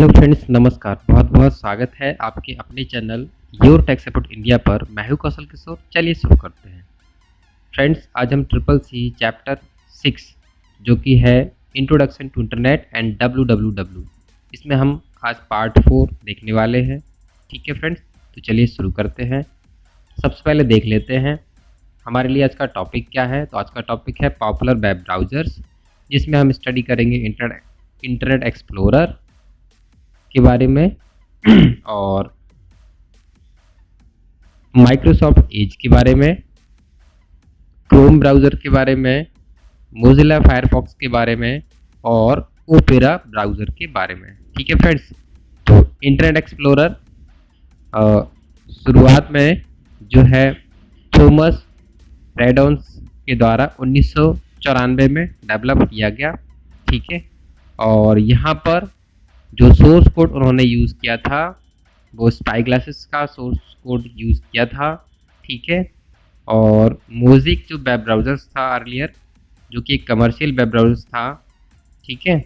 Hello friends, नमस्कार। बहुत बहुत स्वागत है आपके अपने channel your tech support India पर। मैं हूं कौशल किशोर। चलिए शुरू करते हैं। फ्रेंड्स, आज हम ट्रिपल सी चैप्टर 6 जो कि है introduction to internet and WWW, इसमें हम आज पार्ट 4 देखने वाले हैं। ठीक है फ्रेंड्स, तो चलिए शुरू करते हैं। सबसे पहले देख लेते हैं हमारे लिए आज का टॉपिक क्या है। तो आज का टॉपिक है पॉपुलर वेब ब्राउज़र्स, जिसमें हम स्टडी करेंगे इंटरनेट एक्सप्लोरर के बारे में और माइक्रोसॉफ्ट एज के बारे में, क्रोम ब्राउज़र के बारे में, मोजिला फायरफॉक्स के बारे में और ओपेरा ब्राउज़र के बारे में। ठीक है फ्रेंड्स, तो इंटरनेट एक्सप्लोरर शुरुआत में जो है थॉमस रेडॉन्स के द्वारा 1994 में डेवलप किया गया। ठीक है, और यहाँ पर जो सोर्स कोड उन्होंने यूज़ किया था वो स्पाई ग्लासेस का सोर्स कोड यूज़ किया था। ठीक है, और मोज़िक जो वेब ब्राउज़र्स था अर्लियर, जो कि एक कमर्शियल वेब ब्राउज़र था, ठीक है,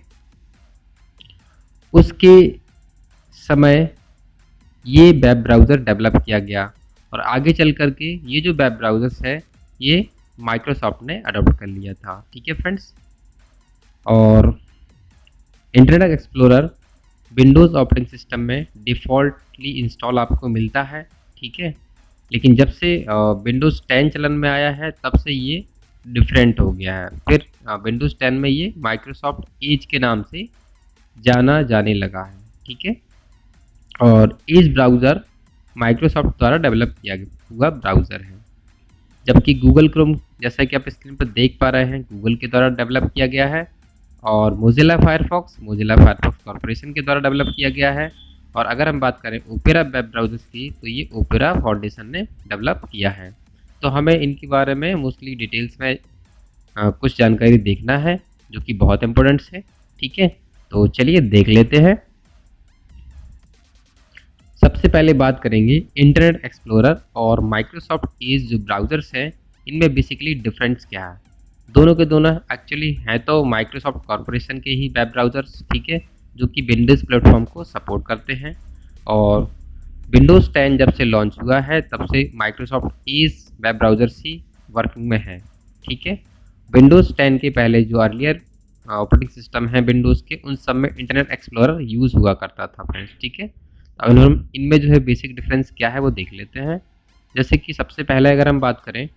उसके समय ये वेब ब्राउज़र डेवलप किया गया और आगे चल कर के ये जो वेब ब्राउज़र्स है ये माइक्रोसॉफ्ट ने अडॉप्ट कर लिया था। ठीक है फ्रेंड्स, और internet explorer Windows operating system में डिफ़ॉल्टली इंस्टॉल आपको मिलता है। ठीक है, लेकिन जब से विंडोज़ 10 चलन में आया है तब से ये डिफरेंट हो गया है। फिर विंडोज़ 10 में ये माइक्रोसॉफ्ट एज के नाम से जाना जाने लगा है। ठीक है, और एज ब्राउज़र माइक्रोसॉफ्ट द्वारा डेवलप किया हुआ ब्राउज़र है, जबकि गूगल क्रोम, जैसा कि आप स्क्रीन पर देख पा रहे हैं, गूगल के द्वारा डेवलप किया गया है। और मोजिला फायरफॉक्स कॉरपोरेशन के द्वारा डेवलप किया गया है। और अगर हम बात करें ओपेरा वेब ब्राउज़र्स की, तो ये ओपेरा फाउंडेशन ने डेवलप किया है। तो हमें इनके बारे में मोस्टली डिटेल्स में कुछ जानकारी देखना है, जो कि बहुत इम्पोर्टेंट है। ठीक है, तो चलिए देख लेते हैं। सबसे पहले बात करेंगे इंटरनेट एक्सप्लोरर और माइक्रोसॉफ्ट एज जो ब्राउज़र्स हैं, इनमें बेसिकली डिफरेंस क्या है। दोनों के दोनों एक्चुअली हैं तो माइक्रोसॉफ्ट कॉरपोरेशन के ही वेब ब्राउज़र्स, ठीक है, जो कि विंडोज़ प्लेटफॉर्म को सपोर्ट करते हैं। और विंडोज़ 10 जब से लॉन्च हुआ है तब से माइक्रोसॉफ्ट एज वेब ब्राउज़र्स ही वर्किंग में है। ठीक है, विंडोज़ 10 के पहले जो अर्लियर ऑपरेटिंग सिस्टम है विंडोज़ के, उन सब में इंटरनेट एक्सप्लोरर यूज़ हुआ करता था फ्रेंड्स। ठीक है, अब हम इनमें जो है बेसिक डिफरेंस क्या है वो देख लेते हैं। जैसे कि सबसे पहले अगर हम बात करें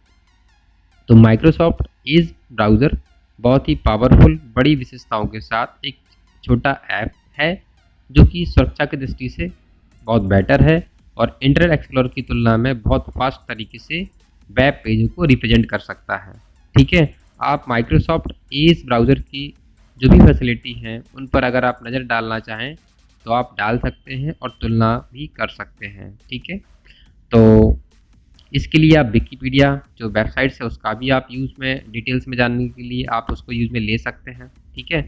तो माइक्रोसॉफ्ट एज ब्राउज़र बहुत ही पावरफुल बड़ी विशेषताओं के साथ एक छोटा ऐप है, जो कि सुरक्षा की दृष्टि से बहुत बेटर है और इंटरनेट एक्सप्लोरर की तुलना में बहुत फास्ट तरीके से वेब पेजों को रिप्रेजेंट कर सकता है। ठीक है, आप माइक्रोसॉफ्ट एज ब्राउज़र की जो भी फैसिलिटी हैं उन पर अगर आप नज़र डालना चाहें तो आप डाल सकते हैं और तुलना भी कर सकते हैं। ठीक है, तो इसके लिए आप विकिपीडिया जो वेबसाइट्स है उसका भी आप यूज़ में डिटेल्स में जानने के लिए आप उसको यूज़ में ले सकते हैं। ठीक है,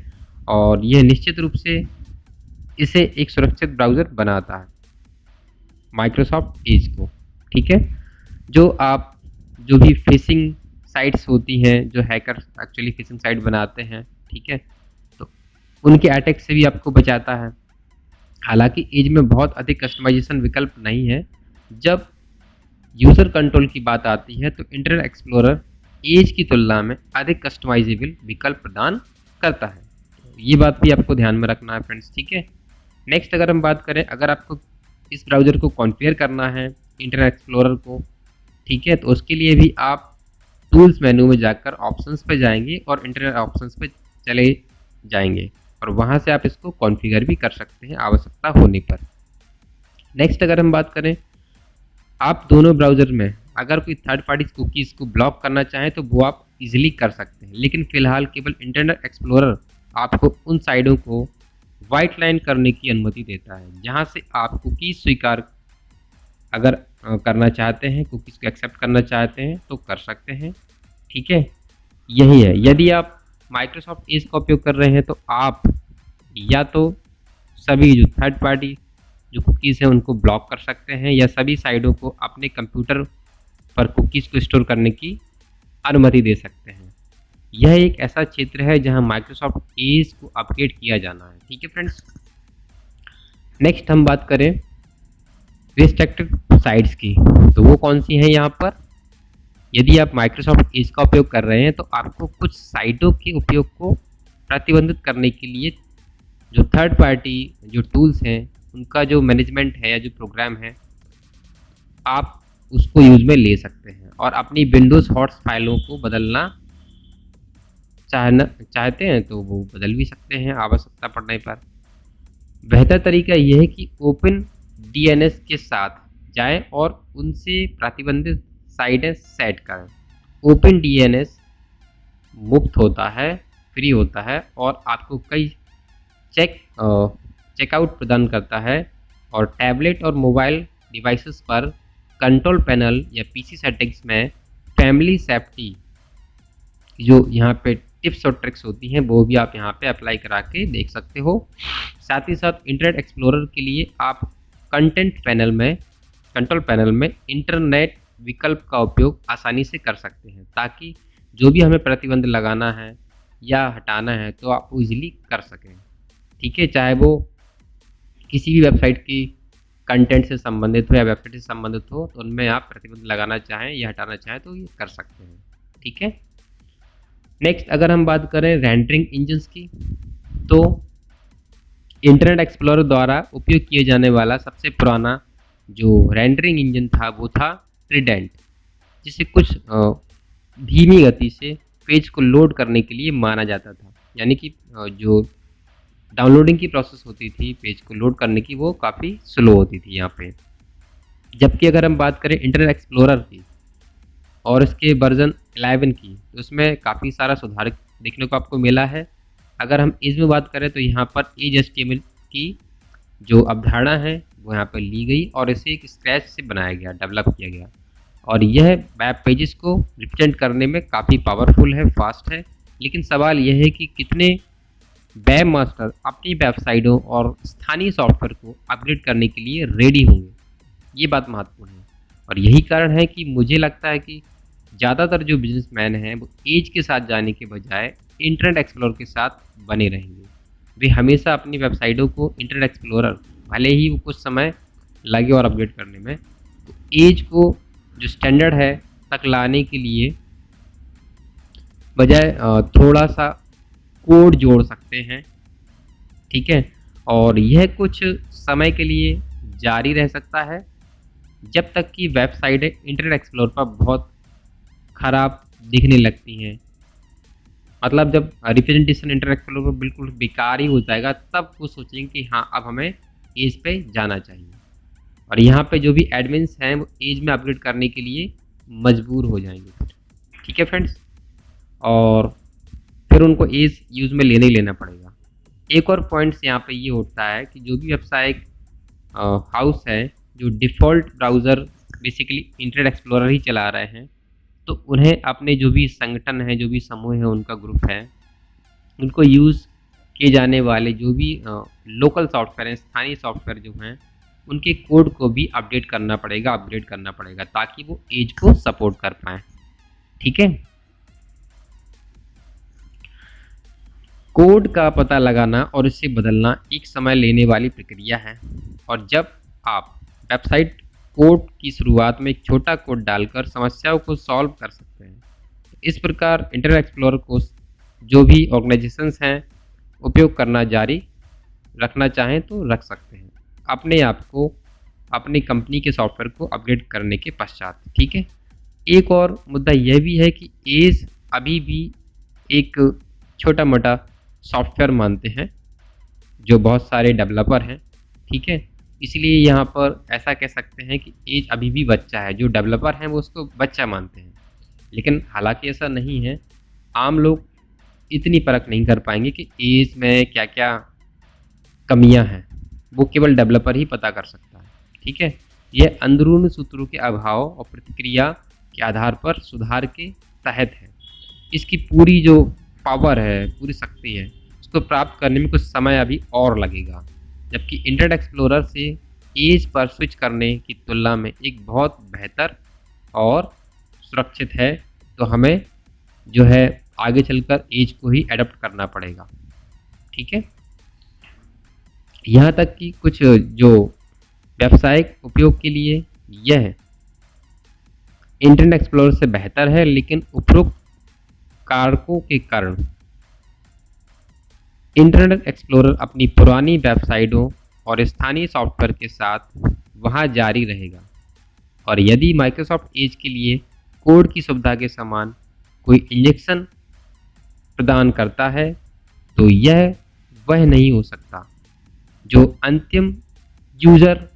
और यह निश्चित रूप से इसे एक सुरक्षित ब्राउज़र बनाता है माइक्रोसॉफ्ट एज को। ठीक है, जो भी फिशिंग साइट्स होती हैं, जो हैकर्स एक्चुअली फिशिंग साइट बनाते हैं, ठीक है, तो उनके अटैक से भी आपको बचाता है। हालांकि एज में बहुत अधिक कस्टमाइजेशन विकल्प नहीं है। जब यूज़र कंट्रोल की बात आती है तो इंटरनेट एक्सप्लोरर एज की तुलना में अधिक कस्टमाइजेबल विकल्प प्रदान करता है। तो ये बात भी आपको ध्यान में रखना है फ्रेंड्स। ठीक है, नेक्स्ट अगर हम बात करें, अगर आपको इस ब्राउज़र को कॉन्फ़िगर करना है इंटरनेट एक्सप्लोरर को, ठीक है, तो उसके लिए भी आप टूल्स मेनू में जाकर ऑप्शंस पे जाएंगे और इंटरनेट ऑप्शंस पे चले जाएंगे और वहाँ से आप इसको कॉन्फ़िगर भी कर सकते हैं आवश्यकता होने पर। नेक्स्ट अगर हम बात करें, आप दोनों ब्राउज़र में अगर कोई थर्ड पार्टी कुकीज़ को ब्लॉक करना चाहें तो वो आप इजीली कर सकते हैं, लेकिन फ़िलहाल केवल इंटरनेट एक्सप्लोरर आपको उन साइटों को वाइट लाइन करने की अनुमति देता है जहां से आप कुकीज़ स्वीकार अगर करना चाहते हैं, कुकीज़ को एक्सेप्ट करना चाहते हैं तो कर सकते हैं। ठीक है, यही है। यदि आप माइक्रोसॉफ्ट एज का उपयोग कर रहे हैं तो आप या तो सभी जो थर्ड पार्टी जो कुकीज़ हैं उनको ब्लॉक कर सकते हैं या सभी साइटों को अपने कंप्यूटर पर कुकीज़ को स्टोर करने की अनुमति दे सकते हैं। यह एक ऐसा क्षेत्र है जहां माइक्रोसॉफ्ट एज को अपग्रेड किया जाना है। ठीक है फ्रेंड्स, नेक्स्ट हम बात करें रिस्ट्रिक्टेड साइट्स की, तो वो कौन सी हैं यहाँ पर। यदि आप माइक्रोसॉफ्ट एज का उपयोग कर रहे हैं तो आपको कुछ साइटों के उपयोग को प्रतिबंधित करने के लिए जो थर्ड पार्टी जो टूल्स हैं उनका जो मैनेजमेंट है या जो प्रोग्राम है आप उसको यूज़ में ले सकते हैं और अपनी विंडोज़ हॉट्स फाइलों को बदलना चाहते हैं तो वो बदल भी सकते हैं आवश्यकता पड़ने पर। बेहतर तरीका यह है कि ओपन डीएनएस के साथ जाएं और उनसे प्रतिबंधित साइटें सेट करें। ओपन डीएनएस मुफ्त होता है, फ्री होता है और आपको कई चेकआउट प्रदान करता है और टैबलेट और मोबाइल डिवाइसेस पर कंट्रोल पैनल या पीसी सेटिंग्स में फैमिली सेफ्टी जो यहाँ पे टिप्स और ट्रिक्स होती हैं वो भी आप यहाँ पे अप्लाई करा के देख सकते हो। साथ ही साथ इंटरनेट एक्सप्लोरर के लिए आप कंट्रोल पैनल में इंटरनेट विकल्प का उपयोग आसानी से कर सकते हैं ताकि जो भी हमें प्रतिबंध लगाना है या हटाना है तो आप इजीली कर सकें। ठीक है, चाहे वो किसी भी वेबसाइट की कंटेंट से संबंधित हो या वेबसाइट से संबंधित हो, तो उनमें आप प्रतिबंध लगाना चाहें या हटाना चाहें तो ये कर सकते हैं। ठीक है, नेक्स्ट अगर हम बात करें रेंडरिंग इंजन्स की, तो इंटरनेट एक्सप्लोरर द्वारा उपयोग किए जाने वाला सबसे पुराना जो रेंडरिंग इंजन था वो था ट्रिडेंट, जिसे कुछ धीमी गति से पेज को लोड करने के लिए माना जाता था। यानी कि जो डाउनलोडिंग की प्रोसेस होती थी पेज को लोड करने की वो काफ़ी स्लो होती थी यहाँ पे। जबकि अगर हम बात करें इंटरनेट एक्सप्लोरर की और इसके वर्जन 11 की, तो उसमें काफ़ी सारा सुधार देखने को आपको मिला है। अगर हम एज में बात करें तो यहाँ पर एज HTML की जो अवधारणा है वो यहाँ पर ली गई और इसे एक स्क्रैच से बनाया गया, डेवलप किया गया और यह वेब पेजेस को रिप्रेजेंट करने में काफ़ी पावरफुल है, फास्ट है। लेकिन सवाल यह है कि कितने वेब मास्टर अपनी वेबसाइटों और स्थानीय सॉफ्टवेयर को अपग्रेड करने के लिए रेडी होंगे, ये बात महत्वपूर्ण है। और यही कारण है कि मुझे लगता है कि ज़्यादातर जो बिजनेसमैन हैं वो एज के साथ जाने के बजाय इंटरनेट एक्सप्लोरर के साथ बने रहेंगे। वे हमेशा अपनी वेबसाइटों को इंटरनेट एक्सप्लोरर, भले ही वो कुछ समय लगे और अपग्रेड करने में, तो एज को जो स्टैंडर्ड है तक लाने के लिए बजाय थोड़ा सा कोड जोड़ सकते हैं। ठीक है, और यह कुछ समय के लिए जारी रह सकता है जब तक कि वेबसाइटें इंटरनेट एक्सप्लोरर पर बहुत ख़राब दिखने लगती हैं। मतलब जब रिप्रेजेंटेशन इंटरनेट एक्सप्लोरर पर बिल्कुल बेकार ही हो जाएगा तब वो सोचेंगे कि हाँ अब हमें एज पे जाना चाहिए और यहाँ पे जो भी एडमिन्स हैं वो एज में अपग्रेड करने के लिए मजबूर हो जाएंगे। ठीक है फ्रेंड्स, और फिर उनको एज यूज़ में लेना ही लेना पड़ेगा। एक और पॉइंट्स यहाँ पे ये होता है कि जो भी वेबसाइट हाउस है जो default browser basically Internet Explorer ही चला रहे हैं, तो उन्हें अपने जो भी संगठन है, जो भी समूह है, उनका ग्रुप है, उनको यूज़ किए जाने वाले जो भी लोकल सॉफ्टवेयर हैं, स्थानीय सॉफ्टवेयर जो हैं, उनके कोड को भी अपडेट करना पड़ेगा, अपग्रेड करना पड़ेगा ताकि वो एज को सपोर्ट कर पाएँ। ठीक है, कोड का पता लगाना और इसे बदलना एक समय लेने वाली प्रक्रिया है और जब आप वेबसाइट कोड की शुरुआत में एक छोटा कोड डालकर समस्याओं को सॉल्व कर सकते हैं। इस प्रकार इंटरनेट एक्सप्लोरर को जो भी ऑर्गेनाइजेशंस हैं उपयोग करना जारी रखना चाहें तो रख सकते हैं अपने आप को अपनी कंपनी के सॉफ्टवेयर को अपग्रेड करने के पश्चात। ठीक है, एक और मुद्दा यह भी है कि एज अभी भी एक छोटा मोटा सॉफ्टवेयर मानते हैं जो बहुत सारे डेवलपर हैं। ठीक है, इसलिए यहाँ पर ऐसा कह सकते हैं कि एज अभी भी बच्चा है, जो डेवलपर हैं वो उसको बच्चा मानते हैं, लेकिन हालांकि ऐसा नहीं है। आम लोग इतनी परख नहीं कर पाएंगे कि एज में क्या क्या कमियां हैं, वो केवल डेवलपर ही पता कर सकता है। ठीक है, यह अंदरूनी सूत्रों के अभाव और प्रतिक्रिया के आधार पर सुधार के तहत है। इसकी पूरी जो पावर है, पूरी शक्ति है, उसको प्राप्त करने में कुछ समय अभी और लगेगा, जबकि इंटरनेट एक्सप्लोरर से एज पर स्विच करने की तुलना में एक बहुत बेहतर और सुरक्षित है। तो हमें जो है आगे चलकर एज को ही एडप्ट करना पड़ेगा। ठीक है, यहाँ तक कि कुछ जो व्यावसायिक उपयोग के लिए यह इंटरनेट एक्सप्लोरर से बेहतर है, लेकिन उपरोक्त कारकों के कारण इंटरनेट एक्सप्लोरर अपनी पुरानी वेबसाइटों और स्थानीय सॉफ्टवेयर के साथ वहां जारी रहेगा। और यदि माइक्रोसॉफ्ट एज के लिए कोड की सुविधा के समान कोई इंजेक्शन प्रदान करता है, तो यह वह नहीं हो सकता जो अंतिम यूजर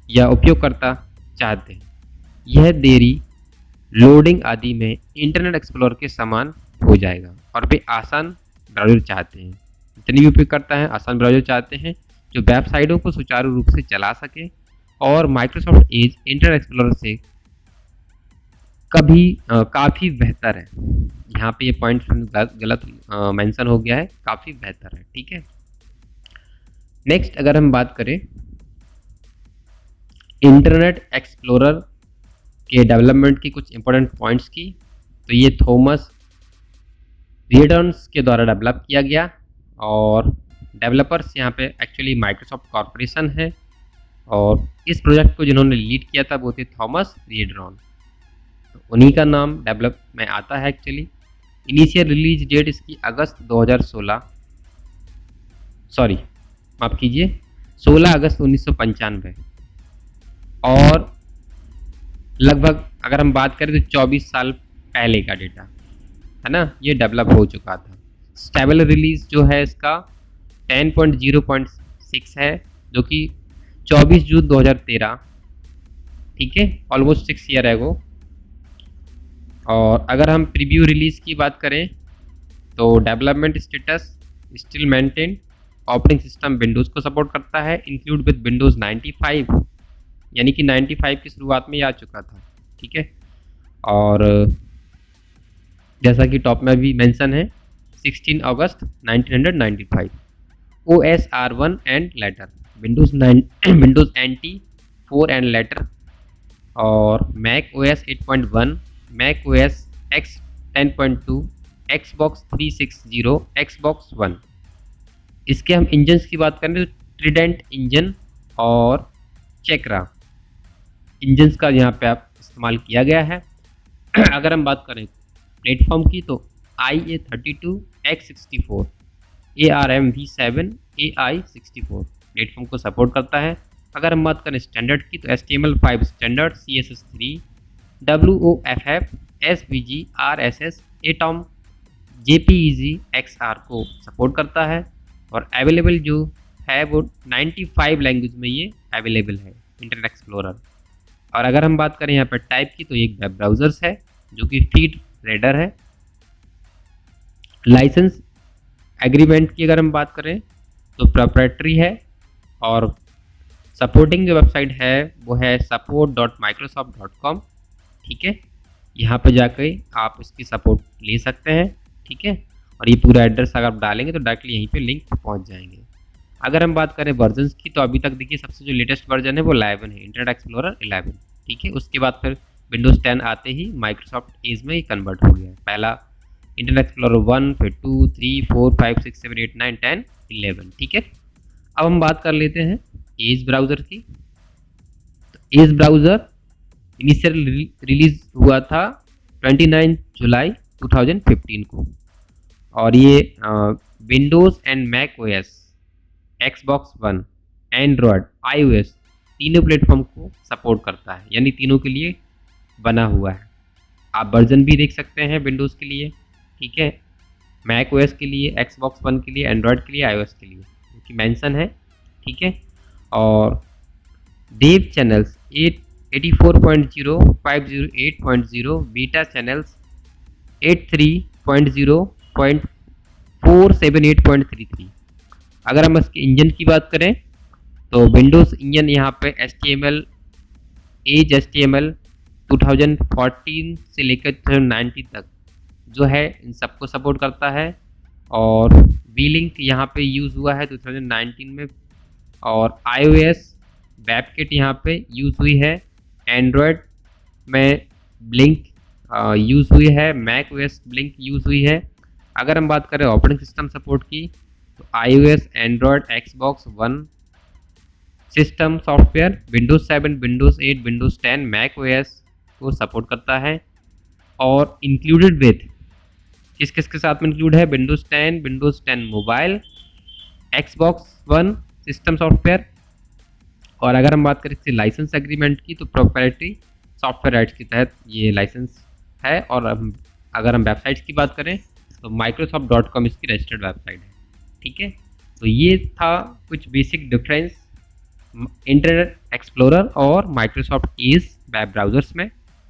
या उपयोगकर्ता चाहते हैं। यह देरी, लोडिंग आदि में इंटरनेट एक्सप्लोरर के समान हो जाएगा और वे आसान ब्राउज़र चाहते हैं। जितने भी उपयोगकर्ता हैं आसान ब्राउज़र चाहते हैं जो वेबसाइटों को सुचारू रूप से चला सके, और माइक्रोसॉफ्ट एज इंटरनेट एक्सप्लोरर से काफ़ी बेहतर है। यहाँ पे ये पॉइंट गलत मेंशन हो गया है, काफ़ी बेहतर है। ठीक है, नेक्स्ट अगर हम बात करें इंटरनेट एक्सप्लोरर के डेवलपमेंट की कुछ इंपॉर्टेंट पॉइंट्स की, तो ये थॉमस रिडर्न्स के द्वारा डेवलप किया गया और डेवलपर्स यहाँ पे एक्चुअली माइक्रोसॉफ्ट कॉरपोरेशन है, और इस प्रोजेक्ट को जिन्होंने लीड किया था वो थे थॉमस रिडर्न, तो उन्हीं का नाम डेवलप में आता है एक्चुअली। इनिशियल रिलीज डेट इसकी अगस्त 2016, सॉरी माफ़ कीजिए 16 अगस्त 1995, और लगभग अगर हम बात करें तो 24 साल पहले का डेटा है ना, ये डेवलप हो चुका था। स्टेबल रिलीज जो है इसका 10.0.6 है, जो कि 24 जून 2013, ठीक है, ऑलमोस्ट 6 ईयर है वो। और अगर हम प्रीव्यू रिलीज की बात करें तो development status still maintain, operating system Windows को सपोर्ट करता है, इंक्लूड विद विंडोज़ 95, यानी कि 95 की शुरुआत में ही आ चुका था। ठीक है, और जैसा कि टॉप में भी मेंशन है 16 अगस्त 1995, OS R1 and later, Windows 9 Windows NT 4 and later, और Mac OS 8.1, Mac OS X 10.2, Xbox 360, Xbox One। इसके हम इंजन्स की बात करें तो ट्रिडेंट इंजन और चेकरा इंजन्स का यहाँ पे आप इस्तेमाल किया गया है। अगर हम बात करें प्लेटफॉर्म की तो IA32, X64, ARM V7, AI64 platform को सपोर्ट करता है। अगर हम बात करें स्टैंडर्ड की तो HTML5 standard, CSS3, WOFF, SVG, RSS, ATOM, JPEG XR को सपोर्ट करता है, और अवेलेबल जो है वो 95 लैंग्वेज में ये अवेलेबल है इंटरनेट एक्सप्लोरर। और अगर हम बात करें यहाँ पर टाइप की तो एक वेब ब्राउज़र्स है जो कि फीड रीडर है। लाइसेंस एग्रीमेंट की अगर हम बात करें तो प्रोप्राइटरी है, और सपोर्टिंग जो वेबसाइट है वो है support.microsoft.com। ठीक है, यहाँ पे जाकर आप इसकी सपोर्ट ले सकते हैं। ठीक है, और ये पूरा एड्रेस अगर आप डालेंगे तो डायरेक्टली यहीं पे लिंक पहुँच जाएंगे। अगर हम बात करें वर्जन्स की तो अभी तक देखिए सबसे जो लेटेस्ट वर्जन है वो 11 है, इंटरनेट एक्सप्लोरर 11। ठीक है, उसके बाद फिर विंडोज़ 10 आते ही माइक्रोसॉफ्ट एज में ही कन्वर्ट हो गया। पहला इंटरनेट एक्सप्लोरर 1, फिर 2, 3, 4, 5, 6, 7, 8, 9, 10, 11। ठीक है, अब हम बात कर लेते हैं एज ब्राउज़र की। तो एज ब्राउज़र इनिशियल रिलीज हुआ था 29 जुलाई 2015 को, और ये Windows and Mac OS, Xbox One, Android, iOS तीनों प्लेटफॉर्म को सपोर्ट करता है, यानी तीनों के लिए बना हुआ है। आप वर्जन भी देख सकते हैं विंडोज़ के लिए, ठीक है, मैक OS के लिए, Xbox One के लिए, एंड्रॉयड के लिए, iOS के लिए, उनकी मेंशन है। ठीक है, और डेव चैनल्स 84.0, 508.0, बीटा चैनल्स 83.0.478.33। अगर हम इसके इंजन की बात करें तो विंडोज़ इंजन यहाँ पे HTML 2014 से लेकर 2019 तक जो है इन सबको सपोर्ट करता है, और V-Link यहाँ पे यूज़ हुआ है 2019 में, और iOS वेबकिट यहाँ पे यूज़ हुई है, एंड्रॉयड में ब्लिंक यूज़ हुई है, मैक OS ब्लिंक यूज़ हुई है। अगर हम बात करें ऑपरेटिंग सिस्टम सपोर्ट की तो iOS, Android, Xbox One, system software Windows 7, Windows 8, Windows 10, Mac OS को सपोर्ट करता है। और इंक्लूडेड विथ किस किस के साथ में इंक्लूड है, Windows 10, Windows 10 mobile, Xbox one system software. और अगर हम बात करें इसके लाइसेंस एग्रीमेंट की तो प्रोप्राइटरी सॉफ्टवेयर राइट्स के तहत ये लाइसेंस है। और अगर हम वेबसाइट्स की बात करें तो microsoft.com इसकी रजिस्टर्ड वेबसाइट है। ठीक है, तो ये था कुछ बेसिक डिफरेंस इंटरनेट एक्सप्लोरर और माइक्रोसॉफ्ट एज वेब ब्राउजर्स में।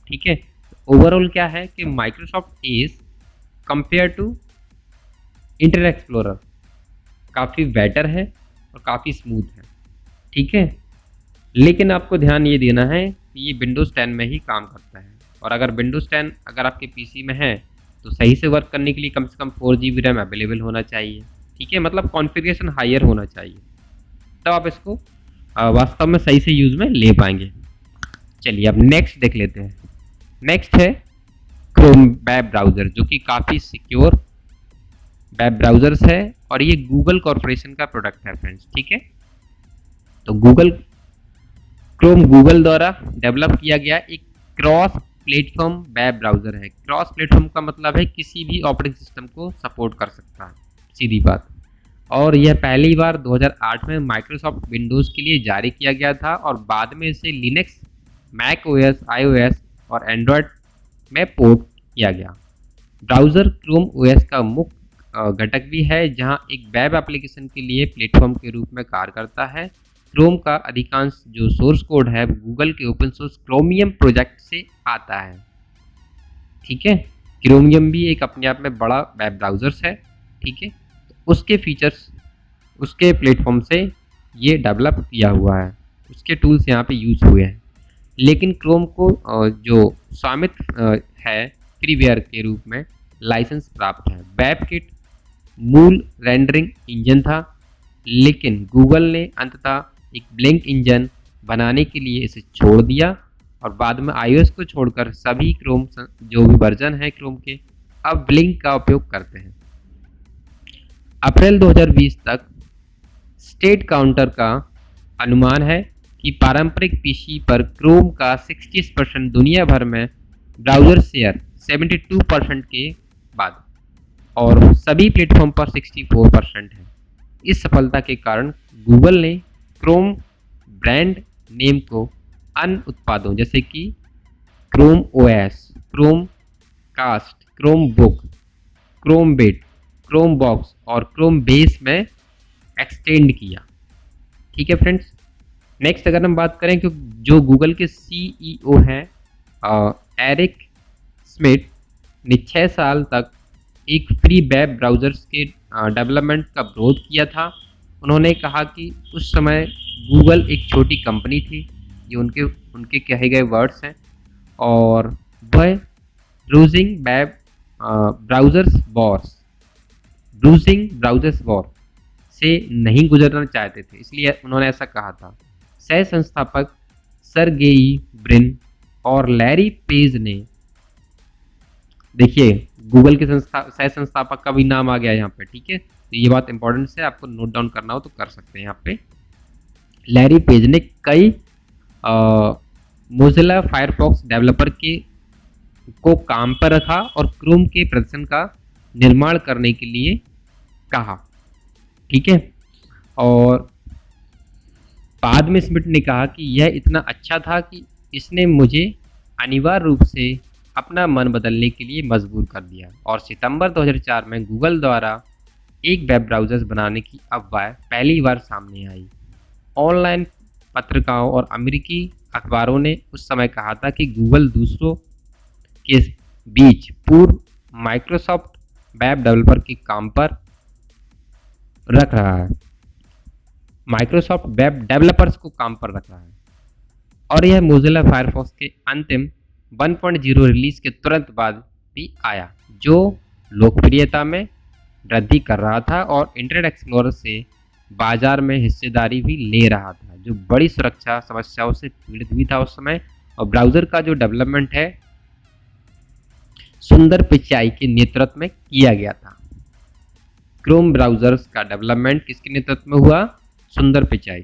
ठीक है, ओवरऑल क्या है कि Microsoft Edge compare to Internet Explorer काफ़ी बेटर है और काफ़ी स्मूथ है। ठीक है, लेकिन आपको ध्यान ये देना है कि ये विंडोज़ 10 में ही काम करता है। और अगर विंडोज़ 10 अगर आपके पीसी में है तो सही से वर्क करने के लिए कम से कम 4 GB रैम अवेलेबल होना चाहिए। ठीक है, मतलब कॉन्फ़िगरेशन हायर होना चाहिए, तब आप इसको वास्तव में सही से यूज़ में ले पाएंगे। चलिए अब नेक्स्ट देख लेते हैं। नेक्स्ट है क्रोम वेब ब्राउज़र, जो कि काफ़ी सिक्योर वेब ब्राउज़र्स है और ये गूगल कॉरपोरेशन का प्रोडक्ट है फ्रेंड्स। ठीक है, तो क्रोम गूगल द्वारा डेवलप किया गया एक क्रॉस प्लेटफॉर्म वेब ब्राउज़र है। क्रॉस प्लेटफॉर्म का मतलब है किसी भी ऑपरेटिंग सिस्टम को सपोर्ट कर सकता है, सीधी बात। और यह पहली बार 2008 में माइक्रोसॉफ्ट विंडोज़ के लिए जारी किया गया था और बाद में इसे लिनक्स, मैक ओएस, आईओएस और एंड्रॉयड में पोर्ट किया गया। ब्राउज़र क्रोम ओएस का मुख्य घटक भी है, जहां एक वेब एप्लीकेशन के लिए प्लेटफॉर्म के रूप में कार्य करता है। क्रोम का अधिकांश जो सोर्स कोड है गूगल के ओपन सोर्स क्रोमियम प्रोजेक्ट से आता है। ठीक है, क्रोमियम भी एक अपने आप में बड़ा वेब ब्राउज़र्स है। ठीक है, तो उसके फीचर्स उसके प्लेटफॉर्म से ये डेवलप किया हुआ है, उसके टूल्स यहाँ पे यूज हुए हैं। लेकिन क्रोम को जो स्वामित्व है फ्रीवेयर के रूप में लाइसेंस प्राप्त है। वेबकिट मूल रेंडरिंग इंजन था, लेकिन गूगल ने अंततः एक ब्लिंक इंजन बनाने के लिए इसे छोड़ दिया और बाद में iOS को छोड़कर सभी क्रोम जो भी वर्जन है क्रोम के अब ब्लिंक का उपयोग करते हैं। अप्रैल 2020 तक स्टेट काउंटर का अनुमान है कि पारंपरिक पीसी पर क्रोम का 60% दुनिया भर में ब्राउज़र शेयर 72% के बाद और सभी प्लेटफॉर्म पर 64% है। इस सफलता के कारण गूगल ने क्रोम ब्रांड नेम को अन्य उत्पादों जैसे कि Chrome OS, Chromecast, Chromebook, Chromebit, Chromebox और क्रोम बेस में एक्सटेंड किया। ठीक है फ्रेंड्स, नेक्स्ट अगर हम बात करें कि जो गूगल के सीईओ हैं एरिक स्मिथ ने 6 साल तक एक फ्री वेब ब्राउज़र्स के डेवलपमेंट का विरोध किया था। उन्होंने कहा कि उस समय गूगल एक छोटी कंपनी थी, ये उनके कहे गए वर्ड्स हैं, और वह ब्राउजिंग वेब ब्राउज़र्स वॉर से नहीं गुजरना चाहते थे, इसलिए उन्होंने ऐसा कहा था। सह संस्थापक सर्गेई ब्रिन और लैरी पेज ने, देखिए गूगल के सह संस्थापक का भी नाम आ गया यहाँ पे। ठीक है, तो ये बात इंपॉर्टेंट है, आपको नोट डाउन करना हो तो कर सकते हैं यहाँ पे। लैरी पेज ने कई मोजिला फायरफॉक्स डेवलपर को काम पर रखा और क्रोम के प्रदर्शन का निर्माण करने के लिए कहा। ठीक है, और बाद में स्मिथ ने कहा कि यह इतना अच्छा था कि इसने मुझे अनिवार्य रूप से अपना मन बदलने के लिए मजबूर कर दिया। और सितंबर 2004 में गूगल द्वारा एक वेब ब्राउज़र बनाने की अफवाह पहली बार सामने आई। ऑनलाइन पत्रिकाओं और अमेरिकी अखबारों ने उस समय कहा था कि गूगल दूसरों के बीच पूर्व माइक्रोसॉफ्ट वेब डेवलपर के काम पर रख रहा है, माइक्रोसॉफ्ट वेब डेवलपर्स को काम पर रख रहा है। और यह मोजिला फायरफॉक्स के अंतिम 1.0 रिलीज के तुरंत बाद भी आया, जो लोकप्रियता में वृद्धि कर रहा था और इंटरनेट एक्सप्लोरर से बाजार में हिस्सेदारी भी ले रहा था, जो बड़ी सुरक्षा समस्याओं से पीड़ित भी था उस समय। और ब्राउज़र का जो डेवलपमेंट है सुंदर पिचाई के नेतृत्व में किया गया था। क्रोम ब्राउज़र्स का डेवलपमेंट किसके नेतृत्व में हुआ? सुंदर पिचाई।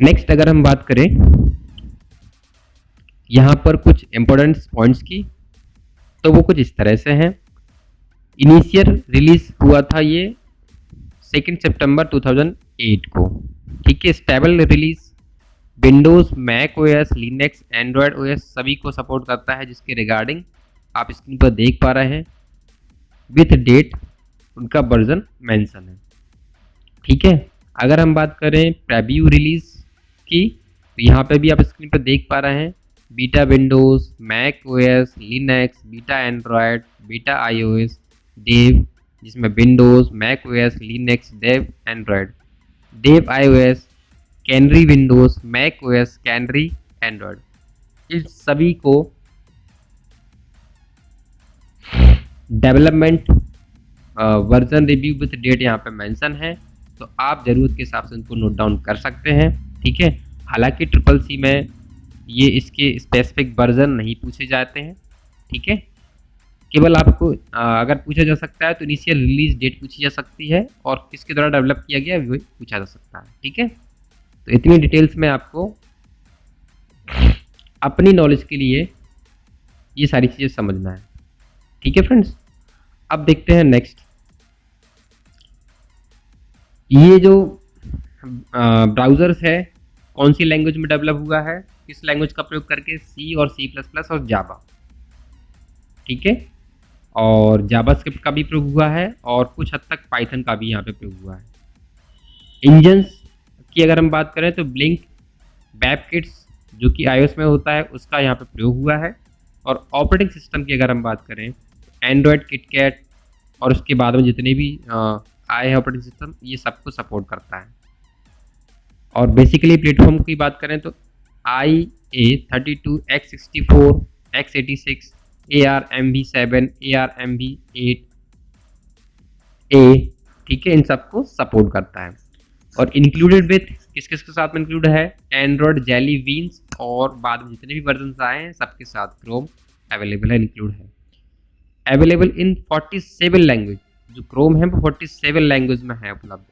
नेक्स्ट अगर हम बात करें यहाँ पर कुछ इंपॉर्टेंट पॉइंट्स की, तो वो कुछ इस तरह से हैं। इनिशियल रिलीज हुआ था ये 2 सितंबर 2008 को, ठीक है। Stable release Windows, Mac OS, Linux, Android OS सभी को सपोर्ट करता है, जिसके रिगार्डिंग आप स्क्रीन पर देख पा रहे हैं विथ डेट उनका वर्जन मेंशन है, ठीक है। अगर हम बात करें प्रीव्यू रिलीज की, तो यहाँ पे भी आप स्क्रीन पर देख पा रहे हैं beta Windows, Mac OS, Linux, beta Android, beta iOS, dev जिसमें Windows, Mac OS, Linux, dev Android, dev iOS, canary Windows, Mac OS, canary Android, इस सभी को development version review with date यहाँ पे मेंशन है, तो आप ज़रूरत के हिसाब से उनको नोट डाउन कर सकते हैं, ठीक है। हालांकि ट्रिपल सी में ये इसके स्पेसिफिक वर्जन नहीं पूछे जाते हैं, ठीक है। केवल आपको अगर पूछा जा सकता है तो इनिशियल रिलीज डेट पूछी जा सकती है और किसके द्वारा डेवलप किया गया वो पूछा जा सकता है, ठीक है। तो इतनी डिटेल्स में आपको अपनी नॉलेज के लिए ये सारी चीज़ें समझना है, ठीक है फ्रेंड्स। अब देखते हैं नेक्स्ट, ये जो ब्राउज़र्स है कौन सी लैंग्वेज में डेवलप हुआ है, किस लैंग्वेज का प्रयोग करके, सी और C++ और जावा, ठीक है। और जावास्क्रिप्ट का भी प्रयोग हुआ है और कुछ हद तक पाइथन का भी यहाँ पे प्रयोग हुआ है। इंजन्स की अगर हम बात करें तो ब्लिंक, वेबकिट्स जो कि iOS में होता है उसका यहाँ पे प्रयोग हुआ है। और ऑपरेटिंग सिस्टम की अगर हम बात करें एंड्रॉयड, किटकैट और उसके बाद में जितने भी आए हैं ऑपरेटिंग सिस्टम, ये सबको सपोर्ट करता है। और बेसिकली प्लेटफॉर्म की बात करें तो IA32, X64, X86, ARMv7, ARMv8A, ठीक है, इन सबको सपोर्ट करता है। और इंक्लूडेड विथ किस किस के साथ में इंक्लूड है, एंड्रॉयड, जेली बीन्स और बाद में जितने भी वर्जन आए हैं सबके साथ क्रोम अवेलेबल है, इंक्लूड है। अवेलेबल इन 47 लैंग्वेज, जो क्रोम है वो 47 लैंग्वेज में है उपलब्ध।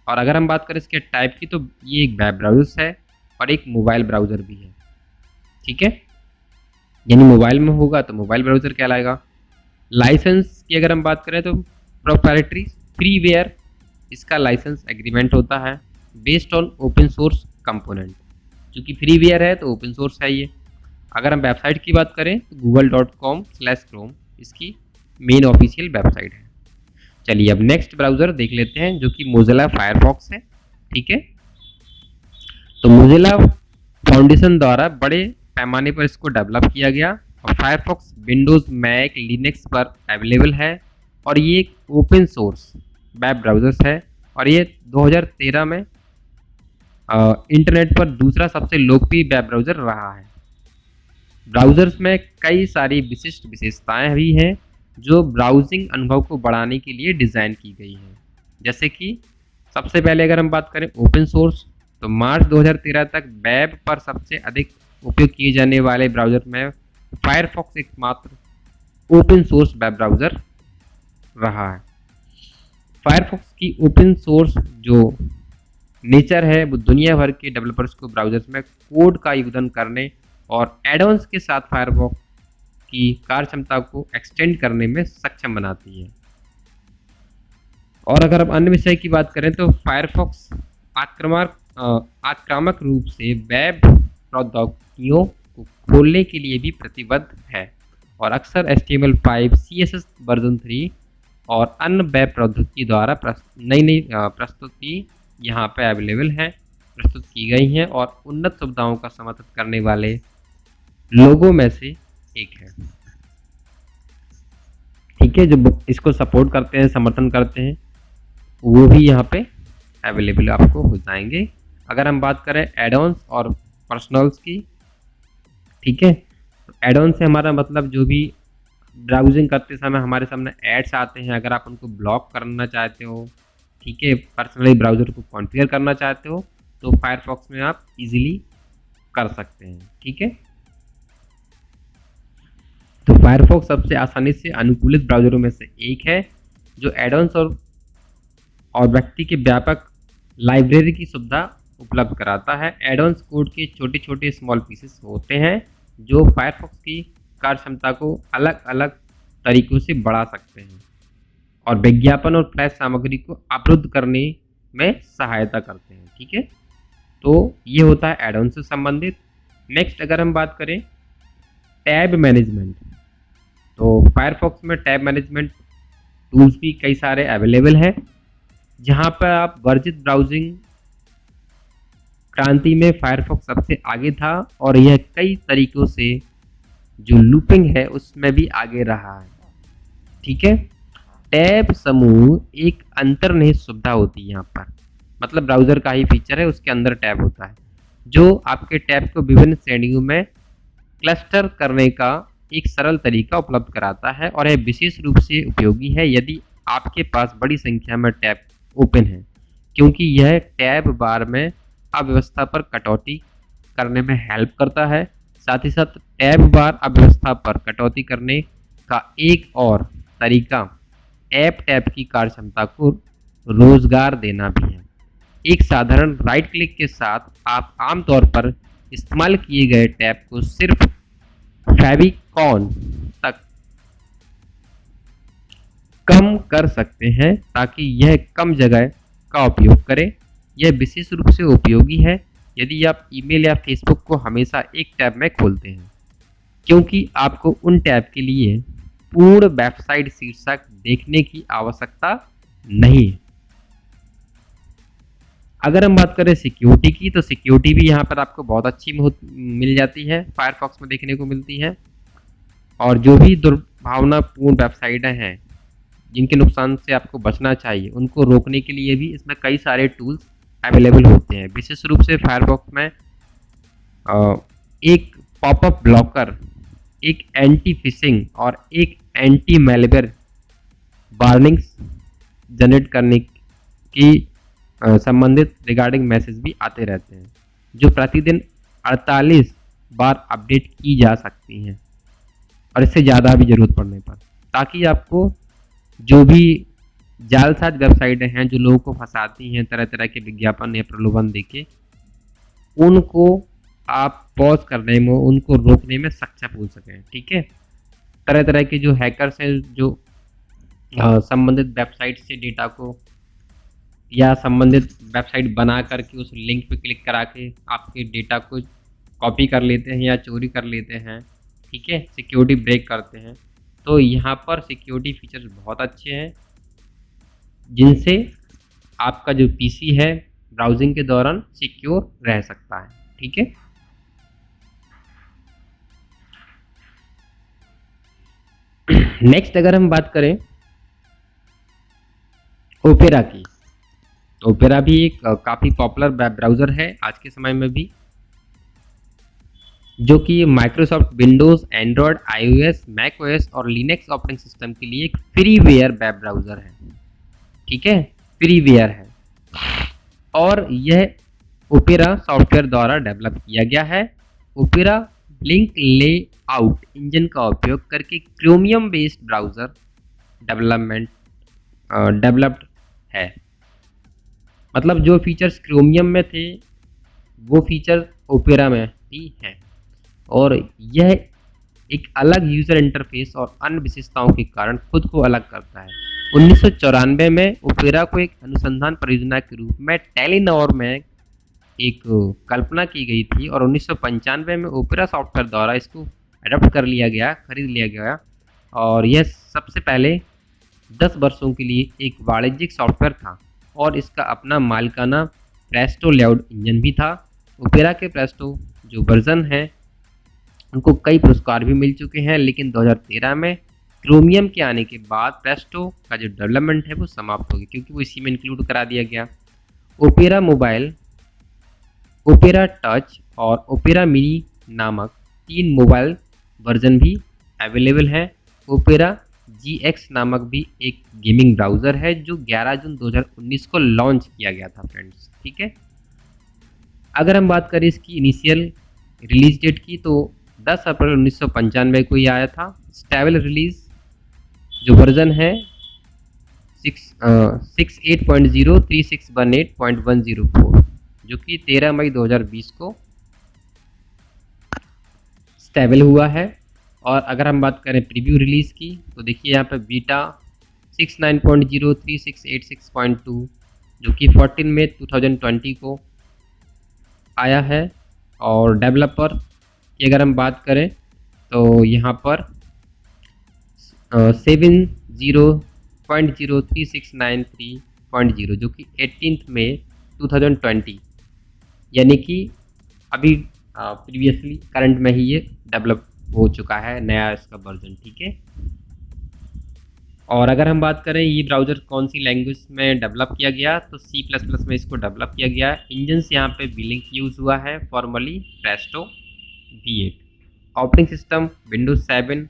और अगर हम बात करें इसके टाइप की, तो ये एक वेब ब्राउज़र है और एक मोबाइल ब्राउज़र भी है, ठीक है। यानी मोबाइल में होगा तो मोबाइल ब्राउज़र कहलाएगा। लाइसेंस की अगर हम बात करें तो प्रोप्राइटरी फ्रीवेयर इसका लाइसेंस एग्रीमेंट होता है based on open source component, क्योंकि फ्रीवेयर है तो ओपन सोर्स है ये। अगर हम वेबसाइट की बात करें तो google.com/chrome इसकी मेन ऑफिशियल वेबसाइट है। चलिए अब नेक्स्ट ब्राउज़र देख लेते हैं जो कि मोजिला फायरफॉक्स है, ठीक है। तो मोजिला फाउंडेशन द्वारा बड़े पैमाने पर इसको डेवलप किया गया और फायरफॉक्स विंडोज़, मैक, लिनक्स पर अवेलेबल है और ये एक ओपन सोर्स वेब ब्राउज़र्स है और ये 2013 में इंटरनेट पर दूसरा सबसे लोकप्रिय वेब ब्राउज़र रहा है। ब्राउज़र्स में कई सारी विशिष्ट विशेषताएं भी हैं जो ब्राउजिंग अनुभव को बढ़ाने के लिए डिज़ाइन की गई हैं। जैसे कि सबसे पहले अगर हम बात करें ओपन सोर्स, तो मार्च 2013 तक वेब पर सबसे अधिक उपयोग किए जाने वाले ब्राउज़र में फायरफॉक्स एकमात्र ओपन सोर्स वेब ब्राउज़र रहा है। फायरफॉक्स की ओपन सोर्स जो नेचर है वो दुनिया भर के डेवलपर्स को ब्राउज़र्स में कोड का योगदान करने और एडॉन्स के साथ फायरफॉक्स की कार्यक्षमता को एक्सटेंड करने में सक्षम बनाती है। और अगर हम अन्य विषय की बात करें तो फायरफॉक्स आक्रामक रूप से वेब प्रौद्योगिकियों को खोलने के लिए भी प्रतिबद्ध है और अक्सर HTML5, CSS वर्जन 3 और अन्य वेब प्रौद्योगिकी द्वारा नई प्रस्तुति यहाँ पे अवेलेबल हैं, प्रस्तुत की गई हैं और उन्नत सुविधाओं का समर्थन करने वाले लोगों में से एक है, ठीक है। जो इसको सपोर्ट करते हैं, समर्थन करते हैं, वो भी यहाँ पे अवेलेबल आपको हो जाएंगे। अगर हम बात करें एडॉन्स और पर्सनल्स की, ठीक है, तो एडॉन से हमारा मतलब जो भी ब्राउजिंग करते समय हमारे सामने एड्स आते हैं, अगर आप उनको ब्लॉक करना चाहते हो, ठीक है, पर्सनली ब्राउज़र को कॉन्फ़िगर करना चाहते हो, तो फायरफॉक्स में आप इजीली कर सकते हैं, ठीक है। तो फायरफॉक्स सबसे आसानी से अनुकूलित ब्राउज़रों में से एक है जो एडॉन्स और व्यक्ति के व्यापक लाइब्रेरी की सुविधा उपलब्ध कराता है। एडवांस कोड के छोटे छोटे स्मॉल पीसेस होते हैं जो फायरफॉक्स की कार्य क्षमता को अलग अलग तरीकों से बढ़ा सकते हैं और विज्ञापन और फ्लैश सामग्री को अवरुद्ध करने में सहायता करते हैं। ठीक है, तो ये होता है एड ऑन से संबंधित। नेक्स्ट अगर हम बात करें टैब मैनेजमेंट, तो फायरफॉक्स में टैब मैनेजमेंट टूल्स भी कई सारे अवेलेबल हैं, जहां पर आप वर्जित ब्राउजिंग क्रांति में फायरफॉक्स सबसे आगे था और यह कई तरीकों से जो लूपिंग है उसमें भी आगे रहा है। ठीक है, टैब समूह एक अंतर्निहित सुविधा होती है यहाँ पर, मतलब ब्राउजर का ही फीचर है, उसके अंदर टैब होता है जो आपके टैब को विभिन्न श्रेणियों में क्लस्टर करने का एक सरल तरीका उपलब्ध कराता है और यह विशेष रूप से उपयोगी है यदि आपके पास बड़ी संख्या में टैब ओपन है, क्योंकि यह टैब बार में अव्यवस्था पर कटौती करने में हेल्प करता है। साथ ही साथ टैब बार अव्यवस्था पर कटौती करने का एक और तरीका ऐप टैब की कार्यक्षमता को रोजगार देना भी है। एक साधारण राइट क्लिक के साथ आप आमतौर पर इस्तेमाल किए गए टैब को सिर्फ फेविकॉन तक कम कर सकते हैं ताकि यह कम जगह का उपयोग करे। यह विशेष रूप से उपयोगी है यदि आप ईमेल या फेसबुक को हमेशा एक टैब में खोलते हैं, क्योंकि आपको उन टैब के लिए पूर्ण वेबसाइट शीर्षक देखने की आवश्यकता नहीं है। अगर हम बात करें सिक्योरिटी की, तो सिक्योरिटी भी यहाँ पर आपको बहुत अच्छी मिल जाती है, फायरफॉक्स में देखने को मिलती है। और जो भी दुर्भावनापूर्ण वेबसाइटें हैं जिनके नुकसान से आपको बचना चाहिए, उनको रोकने के लिए भी इसमें कई सारे टूल्स अवेलेबल होते हैं। विशेष रूप से फायरफॉक्स में एक पॉपअप ब्लॉकर, एक एंटी फिशिंग और एक एंटी मैलवेयर वार्निंग्स जनरेट करने की संबंधित रिगार्डिंग मैसेज भी आते रहते हैं, जो प्रतिदिन 48 बार अपडेट की जा सकती हैं और इससे ज़्यादा भी ज़रूरत पड़ने पर, ताकि आपको जो भी जालसाज वेबसाइटें हैं जो लोगों को फंसाती हैं तरह तरह के विज्ञापन या प्रलोभन देके, उनको आप पॉज करने में, उनको रोकने में सक्षम हो सकें। ठीक है, तरह तरह के जो हैकर्स हैं जो संबंधित वेबसाइट से डेटा को या संबंधित वेबसाइट बना करके उस लिंक पे क्लिक करा के आपके डेटा को कॉपी कर लेते हैं या चोरी कर लेते हैं। ठीक है, सिक्योरिटी ब्रेक करते हैं। तो यहाँ पर सिक्योरिटी फीचर्स बहुत अच्छे हैं जिनसे आपका जो पीसी है ब्राउजिंग के दौरान सिक्योर रह सकता है। ठीक है, नेक्स्ट अगर हम बात करें ओपेरा की, तो ओपेरा भी एक काफ़ी पॉपुलर वेब ब्राउज़र है आज के समय में भी, जो कि Microsoft Windows, Android, iOS, Mac OS और लिनक्स ऑपरेटिंग सिस्टम के लिए एक फ्रीवेयर वेब ब्राउज़र है। ठीक है, फ्रीवेयर है और यह ओपेरा सॉफ्टवेयर द्वारा डेवलप किया गया है। ओपेरा ब्लिंक लेआउट इंजन का उपयोग करके क्रोमियम बेस्ड ब्राउज़र डेवलप्ड है। मतलब जो फीचर्स क्रोमियम में थे वो फीचर ओपेरा में भी हैं और यह एक अलग यूज़र इंटरफेस और अन्य विशेषताओं के कारण खुद को अलग करता है। 1994 में ओपेरा को एक अनुसंधान परियोजना के रूप में टेलीनॉर में एक कल्पना की गई थी और 1995 में ओपेरा सॉफ्टवेयर द्वारा इसको अडॉप्ट कर लिया गया, खरीद लिया गया और यह सबसे पहले 10 वर्षों के लिए एक वाणिज्यिक सॉफ्टवेयर था और इसका अपना मालिकाना प्रेस्टो लेआउट इंजन भी था। ओपेरा के प्रेस्टो जो वर्जन है उनको कई पुरस्कार भी मिल चुके हैं, लेकिन 2013 में क्रोमियम के आने के बाद प्रेस्टो का जो डेवलपमेंट है वो समाप्त हो गया, क्योंकि वो इसी में इंक्लूड करा दिया गया। ओपेरा मोबाइल, ओपेरा टच और ओपेरा मिनी नामक 3 मोबाइल वर्जन भी अवेलेबल है। ओपेरा GX नामक भी एक गेमिंग ब्राउज़र है जो 11 जून 2019 को लॉन्च किया गया था फ्रेंड्स। ठीक है, अगर हम बात करें इसकी इनिशियल रिलीज डेट की, तो 10 अप्रैल 1995 को ही आया था। स्टेबल रिलीज जो वर्जन है 68.0, 3618.104, जो कि 13 मई 2020 को स्टेबल हुआ है। और अगर हम बात करें प्रीव्यू रिलीज़ की तो देखिए यहाँ पे बीटा 69.03686.2 जो कि 14 मई 2020 को आया है। और डेवलपर की अगर हम बात करें तो यहाँ पर 70.03693.0 जो कि 18 मई 2020 यानी कि अभी प्रीवियसली करंट में ही ये डेवलप हो चुका है नया इसका वर्जन, ठीक है। और अगर हम बात करें ये ब्राउज़र कौन सी लैंग्वेज में डेवलप किया गया तो C++ में इसको डेवलप किया गया। इंजन्स यहाँ पे बिलिंक यूज़ हुआ है, formally Presto V8। Operating system Windows 7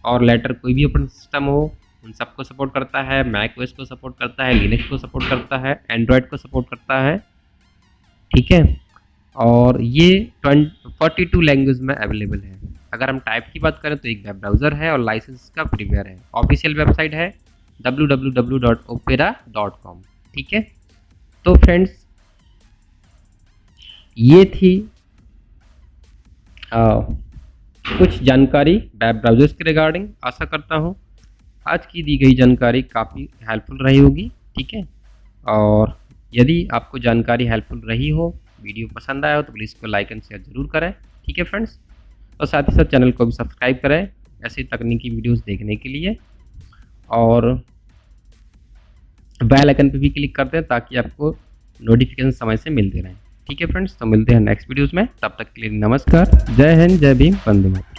और लेटर कोई भी ऑपरेटिंग सिस्टम हो उन सबको सपोर्ट करता है। मैक ओएस को सपोर्ट करता है, लिनक्स को सपोर्ट करता है, एंड्रॉयड को सपोर्ट करता है, ठीक है। और ये 42 लैंग्वेज में अवेलेबल है। अगर हम टाइप की बात करें तो एक वेब ब्राउज़र है और लाइसेंस का फ्रीवेयर है। ऑफिशियल वेबसाइट है www.opera.com, ठीक है। तो फ्रेंड्स ये थी कुछ जानकारी वेब ब्राउज़र्स के रिगार्डिंग। आशा करता हूँ आज की दी गई जानकारी काफ़ी हेल्पफुल रही होगी, ठीक है। और यदि आपको जानकारी हेल्पफुल रही हो, वीडियो पसंद आया हो तो प्लीज़ इसको लाइक एंड शेयर ज़रूर करें, ठीक है फ्रेंड्स। और साथ ही साथ चैनल को भी सब्सक्राइब करें ऐसी तकनीकी वीडियोस देखने के लिए। और बेल आइकन पे भी क्लिक कर दें ताकि आपको नोटिफिकेशन समय से मिलते रहें, ठीक है फ्रेंड्स। तो मिलते हैं नेक्स्ट वीडियोस में, तब तक के लिए नमस्कार, जय हिंद, जय भीम, वंदे मातरम।